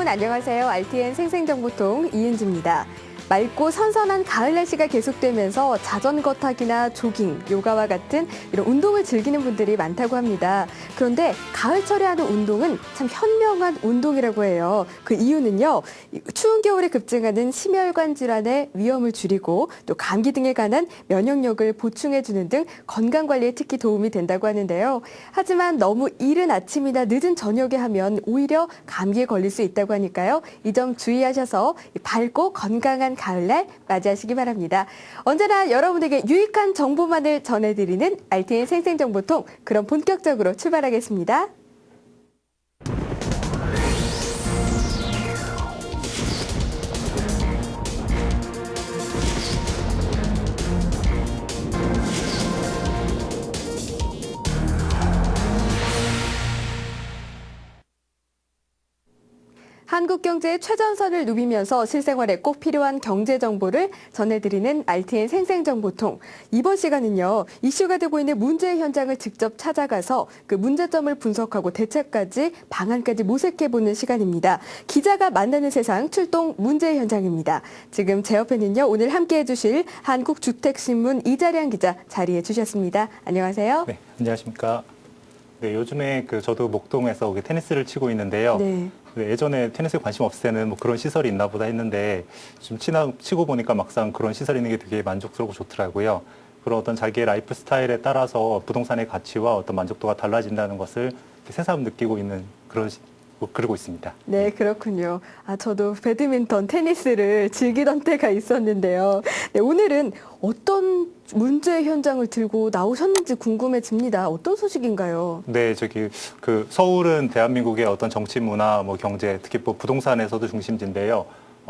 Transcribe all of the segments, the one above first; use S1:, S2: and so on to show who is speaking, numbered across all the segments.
S1: 여러분 안녕하세요. RTN 생생정보통 이은지입니다. 맑고 선선한 가을 날씨가 계속되면서 자전거 타기나 조깅, 요가와 같은 이런 운동을 즐기는 분들이 많다고 합니다. 그런데 가을철에 하는 운동은 참 현명한 운동이라고 해요. 그 이유는요, 추운 겨울에 급증하는 심혈관 질환의 위험을 줄이고 또 감기 등에 관한 면역력을 보충해주는 등 건강관리에 특히 도움이 된다고 하는데요. 하지만 너무 이른 아침이나 늦은 저녁에 하면 오히려 감기에 걸릴 수 있다고 하니까요. 이 점 주의하셔서 밝고 건강한 가을날 맞이하시기 바랍니다. 언제나 여러분에게 유익한 정보만을 전해드리는 RTN 생생정보통, 그럼 본격적으로 출발하겠습니다. 한국 경제의 최전선을 누비면서 실생활에 꼭 필요한 경제 정보를 전해드리는 RTN 생생정보통. 이번 시간은요, 이슈가 되고 있는 문제의 현장을 직접 찾아가서 그 문제점을 분석하고 대책까지 방안까지 모색해보는 시간입니다. 기자가 만나는 세상 출동 문제의 현장입니다. 지금 제 옆에는요, 오늘 함께해 주실 한국주택신문 이자량 기자 자리해 주셨습니다. 안녕하세요.
S2: 네, 안녕하십니까. 네, 요즘에 저도 목동에서 테니스를 치고 있는데요.
S1: 네.
S2: 예전에 테니스에 관심 없을 때는 뭐 그런 시설이 있나 보다 했는데 좀 치고 보니까 막상 그런 시설이 있는 게 되게 만족스럽고 좋더라고요. 그런 어떤 자기의 라이프 스타일에 따라서 부동산의 가치와 어떤 만족도가 달라진다는 것을 새삼 느끼고 있는 그러고 있습니다.
S1: 네, 그렇군요. 저도 배드민턴, 테니스를 즐기던 때가 있었는데요. 네, 오늘은 어떤 문제 현장을 들고 나오셨는지 궁금해집니다. 어떤 소식인가요?
S2: 네, 서울은 대한민국의 어떤 정치, 문화, 경제, 특히 부동산에서도 중심지인데요.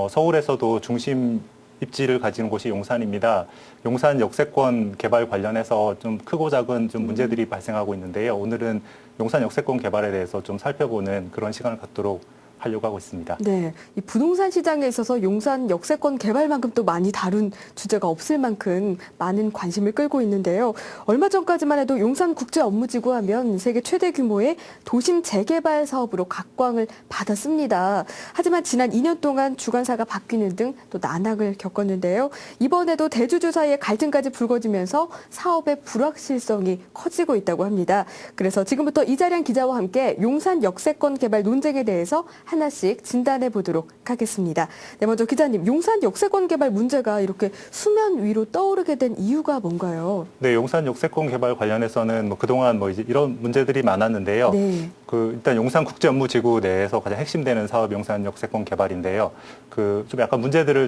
S2: 서울에서도 중심 입지를 가지는 곳이 용산입니다. 용산 역세권 개발 관련해서 좀 크고 작은 좀 문제들이 발생하고 있는데요. 오늘은 용산 역세권 개발에 대해서 좀 살펴보는 그런 시간을 갖도록 하려고 하고 있습니다.
S1: 네, 이 부동산 시장에 있어서 용산 역세권 개발만큼 또 많이 다룬 주제가 없을 만큼 많은 관심을 끌고 있는데요. 얼마 전까지만 해도 용산국제업무지구 하면 세계 최대 규모의 도심 재개발 사업으로 각광을 받았습니다. 하지만 지난 2년 동안 주관사가 바뀌는 등 또 난항을 겪었는데요. 이번에도 대주주 사이의 갈등까지 불거지면서 사업의 불확실성이 커지고 있다고 합니다. 그래서 지금부터 이자량 기자와 함께 용산 역세권 개발 논쟁에 대해서 하나씩 진단해 보도록 하겠습니다. 네, 먼저 기자님, 용산 역세권 개발 문제가 이렇게 수면 위로 떠오르게 된 이유가 뭔가요?
S2: 네, 용산 역세권 개발 관련해서는 그동안 이제 이런 문제들이 많았는데요.
S1: 네.
S2: 일단 용산 국제업무지구 내에서 가장 핵심되는 사업 용산 역세권 개발인데요. 좀 약간 문제들을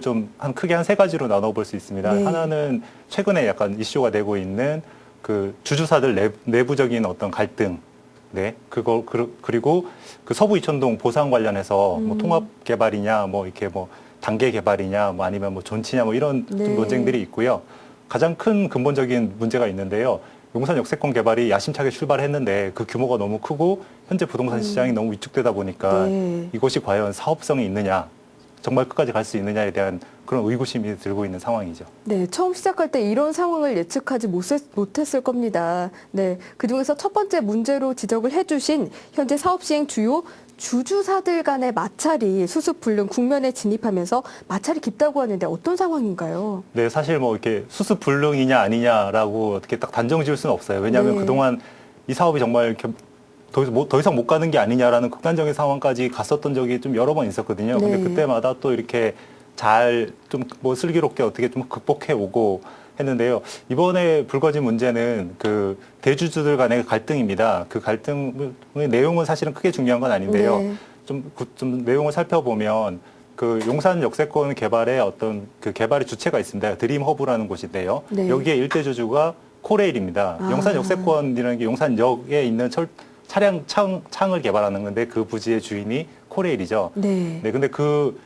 S2: 크게 한 세 가지로 나눠볼 수 있습니다.
S1: 네.
S2: 하나는 최근에 약간 이슈가 되고 있는 주주사들 내부적인 어떤 갈등. 네, 그리고 서부 이촌동 보상 관련해서 통합 개발이냐, 단계 개발이냐, 아니면 존치냐, 이런
S1: 네.
S2: 좀 논쟁들이 있고요. 가장 큰 근본적인 문제가 있는데요. 용산 역세권 개발이 야심차게 출발했는데 그 규모가 너무 크고 현재 부동산 시장이 너무 위축되다 보니까
S1: 네.
S2: 이것이 과연 사업성이 있느냐, 정말 끝까지 갈 수 있느냐에 대한 그런 의구심이 들고 있는 상황이죠.
S1: 네, 처음 시작할 때 이런 상황을 예측하지 못했을 겁니다. 네, 그중에서 첫 번째 문제로 지적을 해주신 현재 사업 시행 주요 주주사들 간의 마찰이 수습불능 국면에 진입하면서 마찰이 깊다고 하는데 어떤 상황인가요?
S2: 네, 사실 이렇게 수습불능이냐 아니냐라고 어떻게 딱 단정 지을 수는 없어요. 왜냐하면
S1: 네.
S2: 그동안 이 사업이 정말 더 이상 못 가는 게 아니냐라는 극단적인 상황까지 갔었던 적이 좀 여러 번 있었거든요. 근데
S1: 네.
S2: 그때마다 또 이렇게 잘 슬기롭게 어떻게 좀 극복해 오고 했는데요. 이번에 불거진 문제는 대주주들 간의 갈등입니다. 그 갈등의 내용은 사실은 크게 중요한 건 아닌데요.
S1: 네.
S2: 좀 내용을 살펴보면 용산 역세권 개발의 어떤 개발의 주체가 있습니다. 드림허브라는 곳인데요.
S1: 네.
S2: 여기에 일대 주주가 코레일입니다. 용산 역세권이라는 게 용산역에 있는 차량 창을 개발하는 건데 그 부지의 주인이 코레일이죠.
S1: 네.
S2: 네, 근데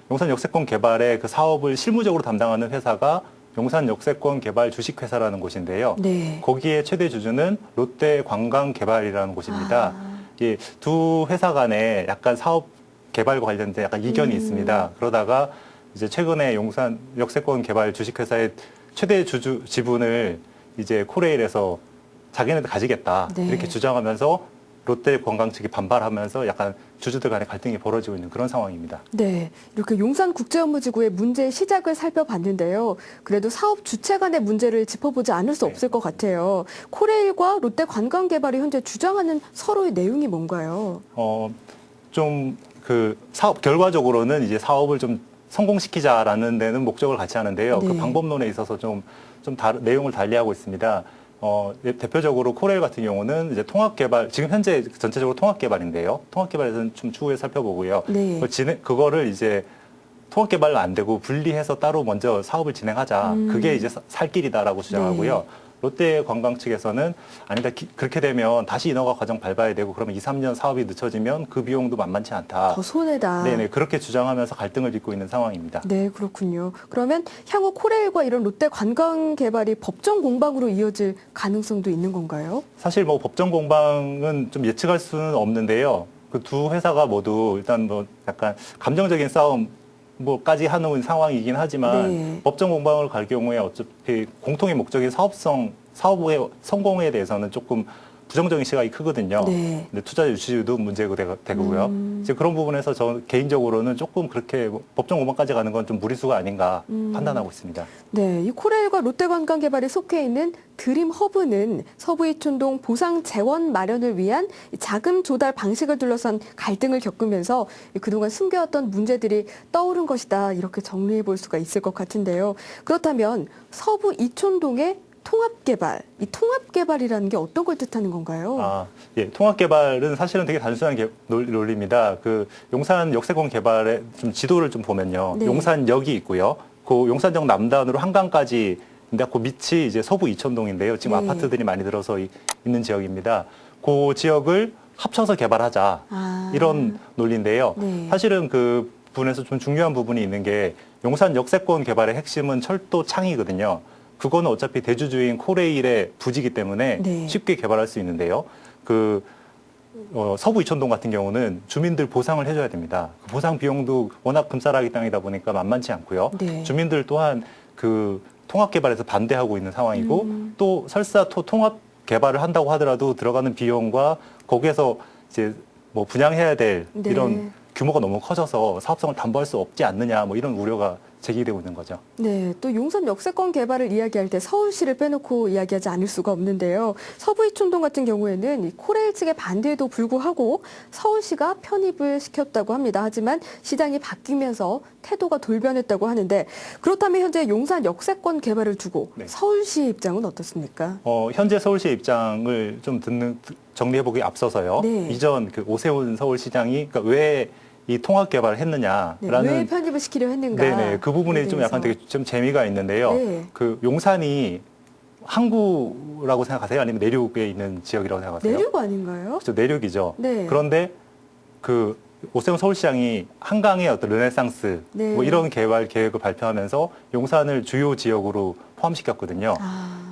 S2: 용산 역세권 개발의 사업을 실무적으로 담당하는 회사가 용산 역세권 개발 주식회사라는 곳인데요.
S1: 네.
S2: 거기에 최대 주주는 롯데관광개발이라는 곳입니다. 이 두 회사 간에 약간 사업 개발과 관련된 약간 이견이 있습니다. 그러다가 이제 최근에 용산 역세권 개발 주식회사의 최대 주주 지분을 이제 코레일에서 자기네들 가지겠다
S1: 네.
S2: 이렇게 주장하면서 롯데관광 측이 반발하면서 약간 주주들 간의 갈등이 벌어지고 있는 그런 상황입니다.
S1: 네, 이렇게 용산국제업무지구의 문제 시작을 살펴봤는데요. 그래도 사업 주체 간의 문제를 짚어보지 않을 수
S2: 네.
S1: 없을 것 같아요. 코레일과 롯데관광개발이 현재 주장하는 서로의 내용이 뭔가요?
S2: 좀 그 사업 결과적으로는 이제 사업을 좀 성공시키자라는 데는 목적을 같이 하는데요.
S1: 네.
S2: 그 방법론에 있어서 내용을 달리하고 있습니다. 대표적으로 코레일 같은 경우는 이제 통합개발, 지금 현재 전체적으로 통합개발인데요. 통합개발에서는 좀 추후에 살펴보고요.
S1: 네.
S2: 그거를 이제 통합개발로 안 되고 분리해서 따로 먼저 사업을 진행하자. 그게 이제 살 길이다라고 주장하고요. 롯데관광 측에서는 아니다. 그렇게 되면 다시 인허가 과정 밟아야 되고 그러면 2, 3년 사업이 늦춰지면 그 비용도 만만치 않다.
S1: 더 손해다.
S2: 네네. 그렇게 주장하면서 갈등을 빚고 있는 상황입니다.
S1: 네, 그렇군요. 그러면 향후 코레일과 이런 롯데관광개발이 법정 공방으로 이어질 가능성도 있는 건가요?
S2: 사실 뭐 법정 공방은 좀 예측할 수는 없는데요. 그 두 회사가 모두 일단 뭐 약간 감정적인 싸움 뭐까지 하는 상황이긴 하지만
S1: 네.
S2: 법정 공방을 갈 경우에 어차피 공통의 목적인 사업의 성공에 대해서는 조금 부정적인 시각이 크거든요.
S1: 네.
S2: 근데 투자 유치도 문제가 되고요. 이제 그런 부분에서 저 개인적으로는 조금 그렇게 법정 공방까지 가는 건 좀 무리수가 아닌가 판단하고 있습니다.
S1: 네, 이 코레일과 롯데관광개발이 속해 있는 드림허브는 서부 이촌동 보상 재원 마련을 위한 자금 조달 방식을 둘러싼 갈등을 겪으면서 그동안 숨겨왔던 문제들이 떠오른 것이다, 이렇게 정리해 볼 수가 있을 것 같은데요. 그렇다면 서부 이촌동의 통합개발, 이 통합개발이라는 게 어떤 걸 뜻하는 건가요?
S2: 예, 통합개발은 사실은 되게 단순한 논리입니다. 그 용산 역세권 개발의 좀 지도를 좀 보면요.
S1: 네.
S2: 용산역이 있고요. 그 용산역 남단으로 한강까지 근데 그 밑이 이제 서부 이촌동인데요. 지금
S1: 네.
S2: 아파트들이 많이 들어서 있는 지역입니다. 그 지역을 합쳐서 개발하자. 이런 논리인데요.
S1: 네.
S2: 사실은 그 부분에서 좀 중요한 부분이 있는 게 용산 역세권 개발의 핵심은 철도 창이거든요. 그거는 어차피 대주주인 코레일의 부지이기 때문에
S1: 네.
S2: 쉽게 개발할 수 있는데요. 서부 이촌동 같은 경우는 주민들 보상을 해줘야 됩니다. 그 보상 비용도 워낙 금싸라기 땅이다 보니까 만만치 않고요.
S1: 네.
S2: 주민들 또한 그 통합 개발에서 반대하고 있는 상황이고 또 설사 통합 개발을 한다고 하더라도 들어가는 비용과 거기에서 이제 뭐 분양해야 될
S1: 네.
S2: 이런 규모가 너무 커져서 사업성을 담보할 수 없지 않느냐 뭐 이런 우려가 제기되고 있는 거죠.
S1: 네, 또 용산 역세권 개발을 이야기할 때 서울시를 빼놓고 이야기하지 않을 수가 없는데요. 서부 이촌동 같은 경우에는 이 코레일 측의 반대에도 불구하고 서울시가 편입을 시켰다고 합니다. 하지만 시장이 바뀌면서 태도가 돌변했다고 하는데, 그렇다면 현재 용산 역세권 개발을 두고
S2: 네.
S1: 서울시의 입장은 어떻습니까?
S2: 현재 서울시의 입장을 좀 정리해보기 앞서서요.
S1: 네.
S2: 이전 그 오세훈 서울시장이 그러니까 왜 이 통합 개발을
S1: 네,
S2: 했느냐라는
S1: 왜 편입을 시키려 했는가?
S2: 네네 그 부분이 좀 약간 되게 좀 재미가 있는데요.
S1: 네.
S2: 그 용산이 항구라고 생각하세요? 아니면 내륙에 있는 지역이라고 생각하세요?
S1: 내륙 아닌가요?
S2: 그렇죠, 내륙이죠.
S1: 네.
S2: 그런데 그 오세훈 서울시장이 한강의 어떤 르네상스
S1: 네.
S2: 뭐 이런 개발 계획을 발표하면서 용산을 주요 지역으로 포함시켰거든요.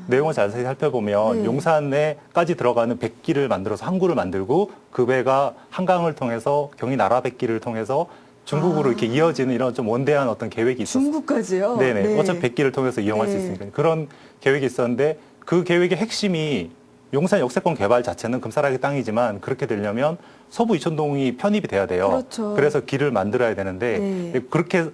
S2: 내용을 자세히 살펴보면
S1: 네.
S2: 용산에까지 들어가는 백기를 만들어서 항구를 만들고 그 배가 한강을 통해서 경인 나라백기를 통해서 중국으로 이렇게 이어지는 이런 좀 원대한 어떤 계획이 있었어요.
S1: 중국까지요?
S2: 네네.
S1: 네.
S2: 어차피 백기를 통해서 이용할 수
S1: 네.
S2: 있으니까 그런 계획이 있었는데 그 계획의 핵심이 용산 역세권 개발 자체는 금싸라기 땅이지만 그렇게 되려면 서부 이촌동이 편입이 돼야 돼요.
S1: 그렇죠.
S2: 그래서 길을 만들어야 되는데
S1: 네.
S2: 그렇게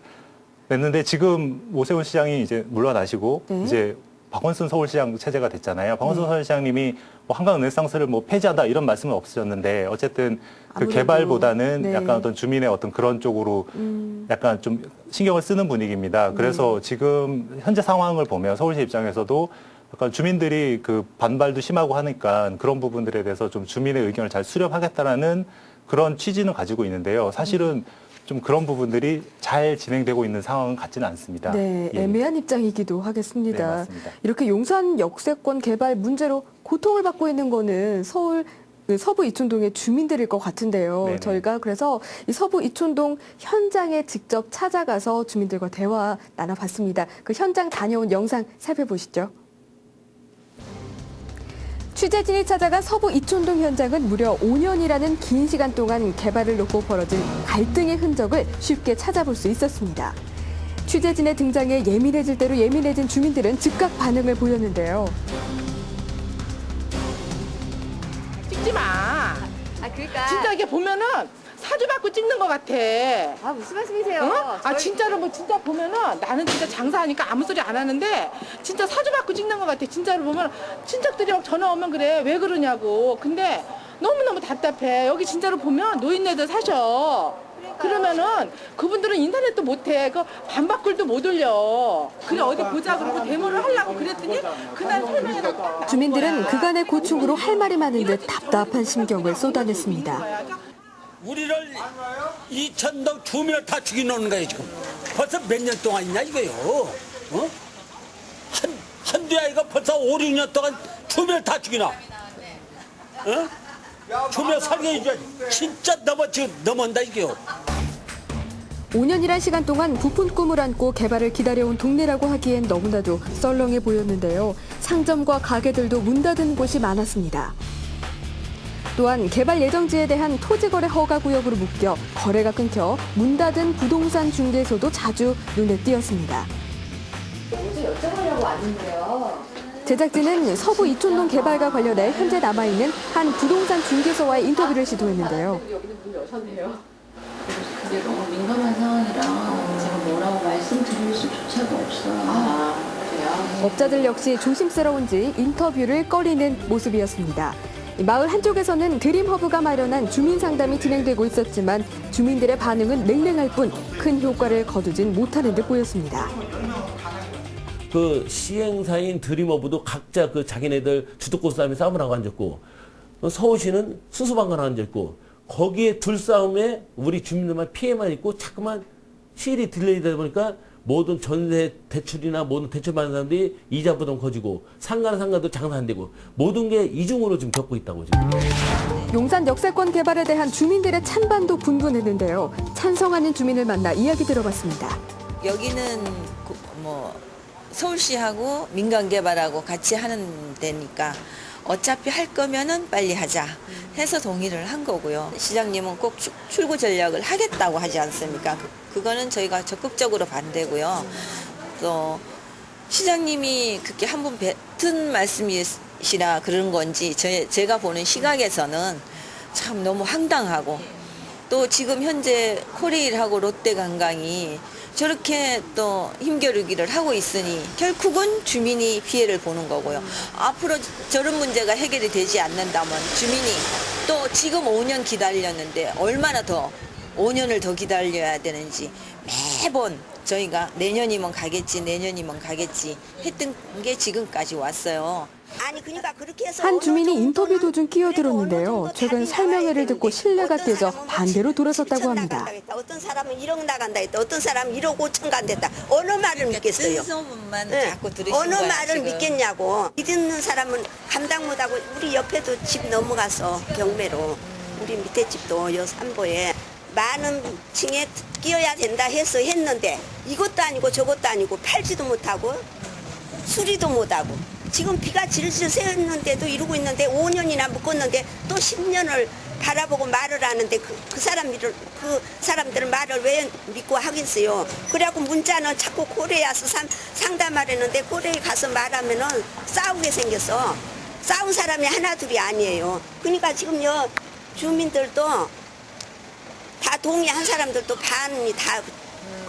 S2: 됐는데 지금 오세훈 시장이 이제 물러나시고
S1: 네.
S2: 이제 박원순 서울시장 체제가 됐잖아요. 박원순
S1: 네.
S2: 서울시장님이 뭐 한강 르네상스를 뭐 폐지한다 이런 말씀은 없으셨는데 어쨌든 그
S1: 아무래도,
S2: 개발보다는
S1: 네.
S2: 약간 어떤 주민의 어떤 그런 쪽으로 약간 좀 신경을 쓰는 분위기입니다. 그래서 지금 현재 상황을 보면 서울시 입장에서도 약간 주민들이 그 반발도 심하고 하니까 그런 부분들에 대해서 좀 주민의 의견을 잘 수렴하겠다라는 그런 취지는 가지고 있는데요. 사실은 좀 그런 부분들이 잘 진행되고 있는 상황은 같지는 않습니다.
S1: 네,
S2: 예.
S1: 애매한 입장이기도 하겠습니다.
S2: 네, 맞습니다.
S1: 이렇게 용산 역세권 개발 문제로 고통을 받고 있는 거는 서부 이촌동의 주민들일 것 같은데요.
S2: 네네.
S1: 저희가 그래서 이 서부 이촌동 현장에 직접 찾아가서 주민들과 대화 나눠봤습니다. 그 현장 다녀온 영상 살펴보시죠. 취재진이 찾아간 서부 이촌동 현장은 무려 5년이라는 긴 시간 동안 개발을 놓고 벌어진 갈등의 흔적을 쉽게 찾아볼 수 있었습니다. 취재진의 등장에 예민해질 대로 예민해진 주민들은 즉각 반응을 보였는데요.
S3: 찍지 마.
S1: 그러니까.
S3: 진짜 이게 보면은 사주받고 찍는 것 같아.
S1: 아, 무슨 말씀이세요?
S3: 어? 아 진짜로 뭐 진짜 보면은 나는 진짜 장사하니까 아무 소리 안 하는데 진짜 사주받고 찍는 것 같아. 진짜로 보면 친척들이 막 전화 오면 그래 왜 그러냐고. 근데 너무너무 답답해. 여기 진짜로 보면 노인네들 사셔. 그러면은 그분들은 인터넷도 못해. 그 반박글도 못 올려. 그래 어디 보자 그러고 데모를 하려고 그랬더니 그날 설명해놨다.
S1: 주민들은 그간의 고충으로 할 말이 많은 듯 답답한 심경을 쏟아냈습니다.
S4: 우리를 2,000동 주민을 다 죽여놓는 거예요 지금. 벌써 몇 년 동안 있냐 이거요. 어? 한두 아이가 벌써 5, 6년 동안 주민을 다 죽이나. 어? 주민 살게 해줘야지. 진짜 넘어온다 이게요.
S1: 5년이란 시간 동안 부푼 꿈을 안고 개발을 기다려온 동네라고 하기엔 너무나도 썰렁해 보였는데요. 상점과 가게들도 문 닫은 곳이 많았습니다. 또한 개발 예정지에 대한 토지거래 허가구역으로 묶여 거래가 끊겨 문 닫은 부동산 중개소도 자주 눈에 띄었습니다. 먼저 여쭤보려고 왔는데요. 제작진은 서부 이촌동 개발과 관련해 현재 남아있는 한 부동산 중개소와의 인터뷰를 시도했는데요.
S5: 그게 너무 민감한 상황이라 제가 뭐라고 말씀드릴 수조차도 없어요. 아, 그래요?
S1: 업자들 역시 조심스러운지 인터뷰를 꺼리는 모습이었습니다. 마을 한쪽에서는 드림허브가 마련한 주민상담이 진행되고 있었지만 주민들의 반응은 냉랭할 뿐 큰 효과를 거두진 못하는 듯 보였습니다.
S6: 그 시행사인 드림허브도 각자 그 자기네들 주도권 싸움에 싸움을 하고 앉았고 서울시는 수수방관하고 앉았고 거기에 둘싸움에 우리 주민들만 피해만 있고 자꾸만 시일이 딜레이되다 보니까 모든 전세 대출이나 모든 대출 받는 사람들이 이자 부담 커지고 상가는 상가도 장사 안 되고 모든 게 이중으로 지금 겪고 있다고 지금.
S1: 용산 역세권 개발에 대한 주민들의 찬반도 분분했는데요. 찬성하는 주민을 만나 이야기 들어봤습니다.
S7: 여기는 서울시하고 민간개발하고 같이 하는 데니까 어차피 할 거면은 빨리 하자 해서 동의를 한 거고요. 시장님은 꼭 출구 전략을 하겠다고 하지 않습니까? 그거는 저희가 적극적으로 반대고요. 또 시장님이 그렇게 한번 뱉은 말씀이시라 그런 건지 제가 보는 시각에서는 참 너무 황당하고 또 지금 현재 코레일하고 롯데관광이 저렇게 또 힘겨루기를 하고 있으니 결국은 주민이 피해를 보는 거고요. 앞으로 저런 문제가 해결이 되지 않는다면 주민이 또 지금 5년 기다렸는데 얼마나 더 5년을 더 기다려야 되는지 매번 저희가 내년이면 가겠지 했던 게 지금까지 왔어요.
S8: 아니 그러니까 그렇게 해서
S1: 한 주민이 인터뷰 도중 끼어들었는데요. 최근 설명회를 듣고 신뢰가 깨져 반대로 돌아섰다고 합니다.
S8: 어떤 사람은 1억 나간다 했다. 어떤 사람은 1억 5천 간댔다. 어느 말을 믿겠어요?
S7: 소문만
S8: 네.
S7: 자꾸 들으신
S8: 어느
S7: 거야,
S8: 말을
S7: 지금.
S8: 믿겠냐고. 믿는 사람은 감당 못하고 우리 옆에도 집 넘어가서 경매로 우리 밑에 집도 요 삼보에 많은 층에 끼어야 된다 해서 했는데 이것도 아니고 저것도 아니고 팔지도 못하고 수리도 못하고 지금 비가 질질 새었는데도 이러고 있는데 5년이나 묶었는데 또 10년을 바라보고 말을 하는데 그 사람들은 말을 왜 믿고 하겠어요. 그래갖고 문자는 자꾸 고래에 와서 상담하려는데 고래에 가서 말하면은 싸우게 생겼어. 싸운 사람이 하나 둘이 아니에요. 그러니까 지금 요 주민들도 다 동의한 사람들도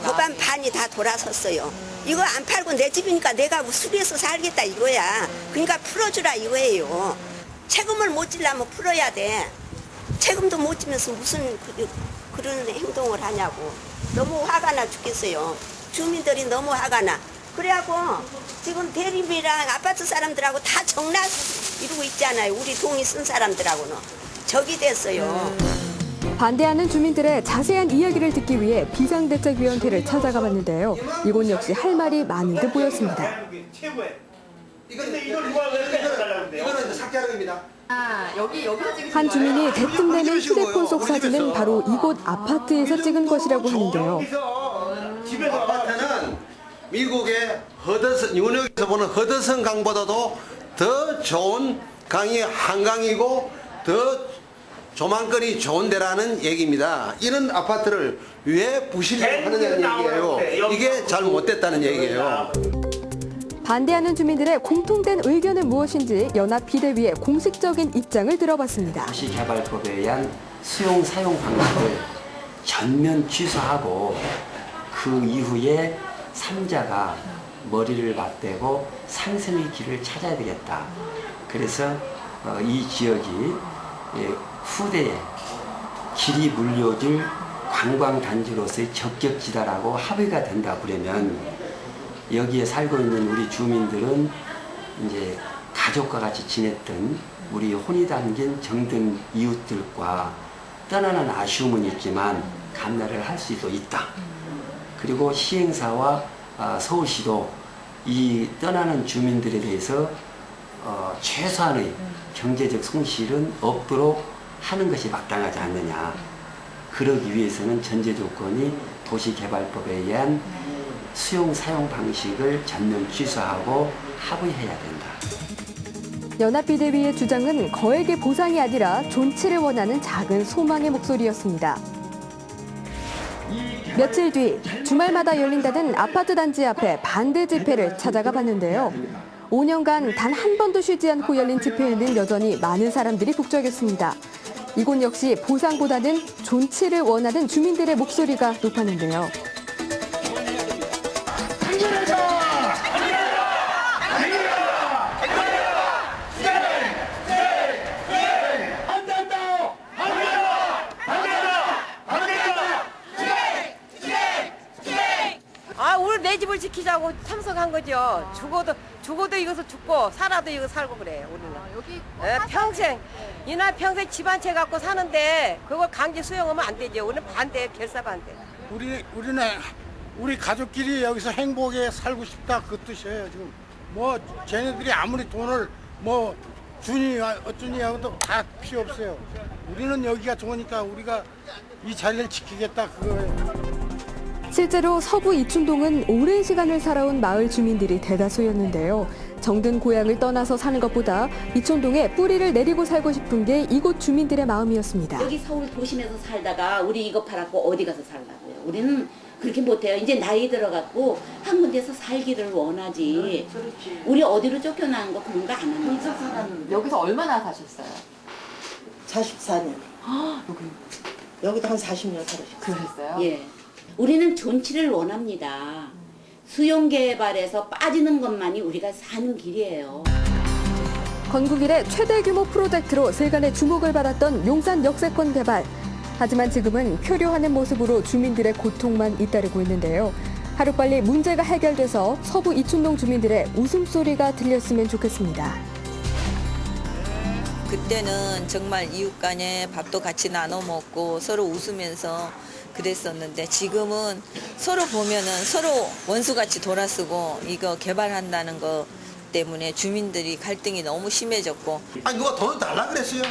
S8: 거반 반이 다 돌아섰어요. 이거 안 팔고 내 집이니까 내가 수리해서 살겠다 이거야. 그러니까 풀어주라 이거예요. 책임을 못 지려면 풀어야 돼. 책임도 못 지면서 무슨 그런 행동을 하냐고. 너무 화가 나 죽겠어요. 주민들이 너무 화가 나. 그래갖고 지금 대리비랑 아파트 사람들하고 다 정락 이루고 있잖아요. 우리 동의 쓴 사람들하고는. 적이 됐어요.
S1: 반대하는 주민들의 자세한 이야기를 듣기 위해 비상대책위원회를 찾아가 봤는데요. 이곳 역시 할 말이 많은 듯 보였습니다.
S9: 이거는 삭제하는
S1: 한 주민이 대뜸되는 휴대폰 속 사진은 바로 이곳 아파트에서 찍은 것이라고 하는데요.
S9: 아파트는 미국의 뉴욕에서 보는 허드슨 강보다도 더 좋은 강이 한강이고 더 조망거리 좋은 데라는 얘기입니다. 이런 아파트를 왜 부실하느냐는 얘기예요. 이게 잘 못됐다는 얘기예요.
S1: 반대하는 주민들의 공통된 의견은 무엇인지 연합비대위의 공식적인 입장을 들어봤습니다.
S10: 도시개발법에 의한 수용 사용 방식을 전면 취소하고 그 이후에 삼자가 머리를 맞대고 상생의 길을 찾아야 되겠다. 그래서 이 지역이 후대에 길이 물려줄 관광단지로서의 적격지다라고 합의가 된다 그러면 여기에 살고 있는 우리 주민들은 이제 가족과 같이 지냈던 우리 혼이 담긴 정든 이웃들과 떠나는 아쉬움은 있지만 감내를 할 수도 있다. 그리고 시행사와 서울시도 이 떠나는 주민들에 대해서 최소한의 경제적 손실은 없도록 하는 것이 마땅하지 않느냐. 그러기 위해서는 전제 조건이 도시개발법에 의한 수용 사용 방식을 전면 취소하고 합의해야 된다.
S1: 연합비대위의 주장은 거액의 보상이 아니라 존치를 원하는 작은 소망의 목소리였습니다. 며칠 뒤 주말마다 열린다는 아파트 단지 앞에 반대 집회를 찾아가 봤는데요. 5년간 단 한 번도 쉬지 않고 열린 집회에는 여전히 많은 사람들이 북적였습니다. 이곳 역시 보상보다는 존치를 원하는 주민들의 목소리가 높았는데요.
S11: 오늘 내 집을 지키자고 참석한 거죠. 죽어도 이것을 죽고 살아도 이거 살고 그래 우리는. 여기 평생 이날 평생 집 한 채 갖고 사는데 그걸 강제 수용하면 안 되죠. 우리는 반대, 결사 반대.
S12: 우리는 우리 가족끼리 여기서 행복하게 살고 싶다 그 뜻이에요. 지금 뭐 쟤네들이 아무리 돈을 뭐 주니 어쩌니 하고도 다 필요 없어요. 우리는 여기가 좋으니까 우리가 이 자리를 지키겠다 그거예요.
S1: 실제로 서부 이춘동은 오랜 시간을 살아온 마을 주민들이 대다수였는데요. 정든 고향을 떠나서 사는 것보다 이촌동에 뿌리를 내리고 살고 싶은 게 이곳 주민들의 마음이었습니다.
S5: 여기 서울 도심에서 살다가 우리 이거 팔았고 어디 가서 살라고요. 우리는 그렇게 못해요. 이제 나이 들어갖고 한 군데서 살기를 원하지. 우리 어디로 쫓겨나는 거 그런 거 안 합니다.
S13: 여기서 얼마나 사셨어요?
S14: 44년. 여기도 한 40년 살았어요.
S13: 그랬어요?
S5: 예. 우리는 존치를 원합니다. 수용개발에서 빠지는 것만이 우리가 사는 길이에요.
S1: 건국 이래 최대 규모 프로젝트로 세간의 주목을 받았던 용산 역세권 개발. 하지만 지금은 표류하는 모습으로 주민들의 고통만 잇따르고 있는데요. 하루빨리 문제가 해결돼서 서부 이촌동 주민들의 웃음소리가 들렸으면 좋겠습니다.
S7: 그때는 정말 이웃 간에 밥도 같이 나눠 먹고 서로 웃으면서 그랬었는데 지금은 서로 보면은 서로 원수같이 돌아서고 이거 개발한다는 거 때문에 주민들이 갈등이 너무 심해졌고.
S9: 아니 누가 돈을 달라 그랬어요?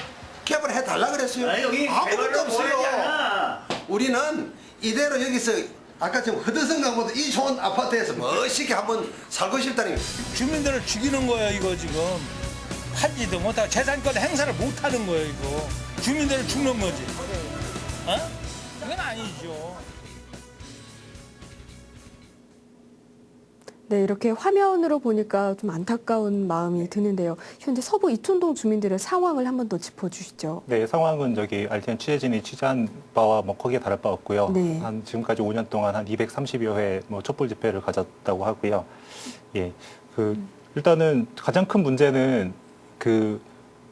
S9: 개발해 달라 그랬어요? 아무것도 없어요. 우리는 이대로 여기서 아까 지금 허드성강보다 이 좋은 아파트에서 멋있게 한번 살고 싶다는 거예요.
S12: 주민들을 죽이는 거예요 이거 지금. 하지도 못하고 재산권 행사를 못하는 거예요 이거. 주민들을 죽는 거지. 어? 그건 아니죠.
S1: 네, 이렇게 화면으로 보니까 좀 안타까운 마음이 드는데요. 현재 서부 이촌동 주민들의 상황을 한 번 더 짚어주시죠.
S2: 네, 상황은 저기 RTN 취재진이 취재한 바와 뭐 크게 다를 바 없고요.
S1: 네.
S2: 한 지금까지 5년 동안 한 230여 회 뭐 촛불 집회를 가졌다고 하고요. 예, 일단은 가장 큰 문제는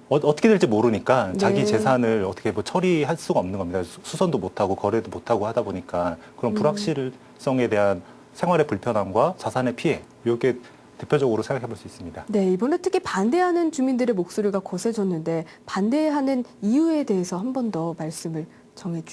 S2: 어떻게 될지 모르니까 자기
S1: 네.
S2: 재산을 어떻게 뭐 처리할 수가 없는 겁니다. 수선도 못하고 거래도 못하고 하다 보니까 그런 불확실성에 대한 생활의 불편함과 자산의 피해, 이게 대표적으로 생각해 볼 수 있습니다.
S1: 네, 이번에 특히 반대하는 주민들의 목소리가 거세졌는데 반대하는 이유에 대해서 한 번 더 말씀을 정해 주시죠.